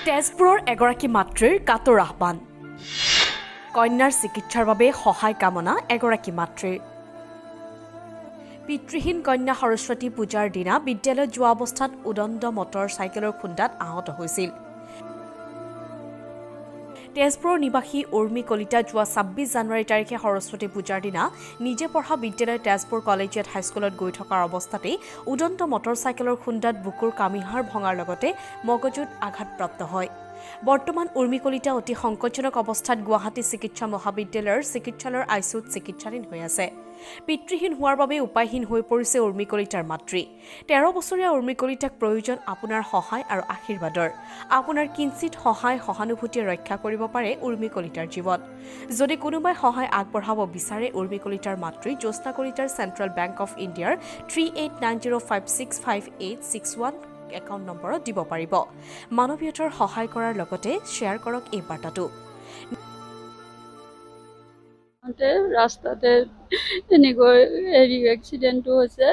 তেজপুৰৰ এগৰাকী মাতৃৰ কাতৰ আহ্বান কন্যাৰ চিকিৎসাৰ বাবে সহায় কামনা এগৰাকী মাতৃৰ পিতৃহীন কন্যা সৰস্বতী পূজাৰ দিনা বিদ্যালয়ত যোৱা অৱস্থাত উদণ্ড মটৰ চাইকেলৰ খুন্দাত আহত হৈছিল তেজপুৰৰ নিবাসী উৰ্মি কলিতা যোৱা ২৬ জানুৱাৰী তাৰিখে সৰস্বতী পূজাৰ দিনা নিজে পঢ়া বিদ্যালয় তেজপুৰ কলেজিয়েট হাইস্কুলত গৈ থকাৰ অৱস্থাতেই উদণ্ড মটৰ চাইকেলৰ খুন্দাত বুকুৰ কামিহাড় ভঙাৰ লগতে মগজুত আঘাতপ্ৰাপ্ত হয় বৰ্তমান উৰ্মি কলিতা অতি সংকটজনক অৱস্থাত গুৱাহাটী চিকিৎসা মহাবিদ্যালয়ৰ চিকিৎসালয়ৰ আইচিইউত চিকিৎসাধীন হৈ আছে পিতৃহীন হোৱাৰ বাবে উপায়হীন হৈ পৰিছে উৰ্মি কলিতাৰ মাতৃ ১৩ বছৰীয়া উৰ্মি কলিতাক প্ৰয়োজন আপোনাৰ সহায় আৰু আশীৰ্বাদৰ আপোনাৰ কিঞ্চিত সহায় সহানুভূতিয়ে ৰক্ষা কৰিব পাৰে উৰ্মি কলিতাৰ জীৱন যদি কোনোবাই সহায় আগবঢ়াব বিচাৰে উৰ্মি কলিতাৰ মাতৃ জ্যোৎস্না কলিতাৰ চেণ্ট্ৰেল বেংক অফ ইণ্ডিয়াৰ 3890565861 একাউণ্ট নম্বৰত দিব পাৰিব মানৱীয়তাৰ সহায় কৰাৰ লগতে শ্বেয়াৰ কৰক এই বাৰ্তাটো ৰাস্তাতে এনেকৈ হেৰি এক্সিডেণ্টটো হৈছে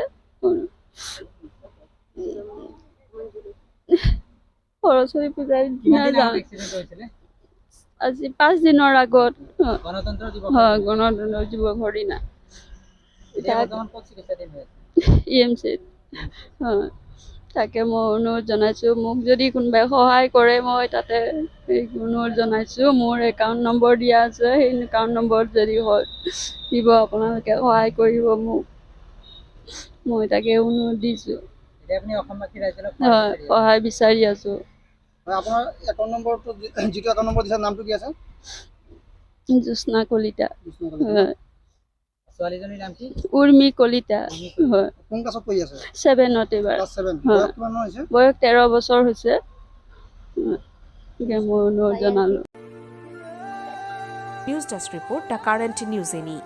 সৰস্বতী পূজাৰ দিনা আজি 5 দিনৰ আগত গণতন্ত্ৰ দিৱসৰ দিনা EMCত তাকে মই অনুৰোধ জনাইছোঁ মোক যদি কোনোবাই সহায় কৰে মই তাতে অনুৰোধ জনাইছোঁ মোৰ একাউণ্ট নম্বৰ দিয়া আছে সেই একাউণ্ট নম্বৰত যদি হয় দিব আপোনালোকে সহায় কৰিব মোক মই তাকে অনুৰোধ দিছোঁ সহায় বিচাৰি আছোঁ জ্যোৎস্না কলিতা উৰ্মি কলিতা হয় 7ত এইবাৰ বয়স 13 বছৰ হৈছে মই অনুৰোধ জনালোঁ news desk report the current news any